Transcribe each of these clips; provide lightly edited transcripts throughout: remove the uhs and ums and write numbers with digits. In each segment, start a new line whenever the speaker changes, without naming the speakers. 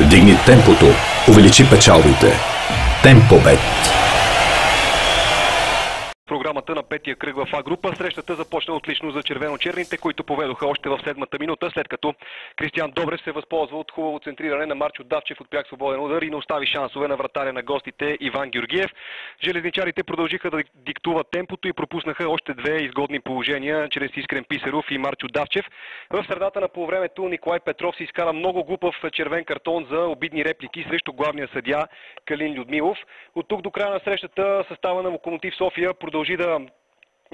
Дигни темпото, увеличи печалбите. Темпобет.
Програмата на петия кръг в А група. Срещата започна отлично за червено-черните, които поведоха още в седмата минута, след като Кристиян Добрев се възползва от хубаво центриране на Марчо Давчев от пряк свободен удар и не остави шансове на вратаря на гостите Иван Георгиев. Железничарите продължиха да диктуват темпото и пропуснаха още две изгодни положения чрез Искрен Писаров и Марчо Давчев. В средата на полувремето Николай Петров си изкара много глупав червен картон за обидни реплики срещу главния съдия Калин Людмилов. От тук до края на срещата състава на Локомотив София продължи да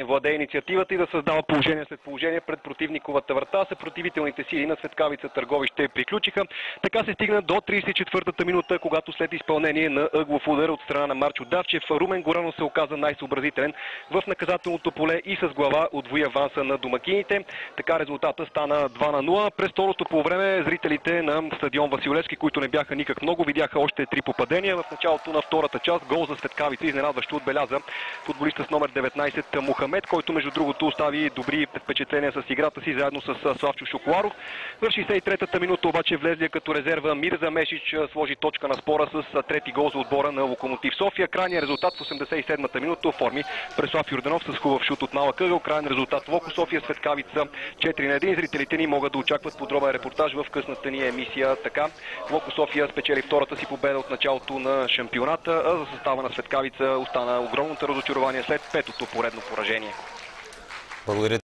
владее инициативата и да създава положение след положение пред противниковата врата. Съпротивителните сили на Цветкавица Търговище приключиха. Така се стигна до 34-та минута, когато след изпълнение на ъглов удар от страна на Марчо Давчев, Румен Горанов се оказа най-съобразителен в наказателното поле и с глава отвои аванса на домакините. Така резултата стана 2-0. През второто полувреме зрителите на стадион Васил Левски, които не бяха никак много, видяха още три попадения. В началото на втората част гол за Цветкавица изненадващо отбеляза футболиста с номер 19 Мухамед, който между другото остави добри впечатления с играта си заедно с Славчо Шоколаров. В 63-та минута обаче влезлия като резерва Мирза Мешич сложи точка на спора с трети гол за отбора на Локомотив София. Крайният резултат в 87-та минута оформи Преслав Юрданов с хубав шут от малък ъгъл. Крайен резултат Локо София Цветкавица 4-1. Зрителите ни могат да очакват подробен репортаж в късната ни емисия. Така Локо София спечели втората си победа от началото на шампионата, а за състава на Цветкавица остана огромното разочарование след петото поредно поражение.
Благодаря.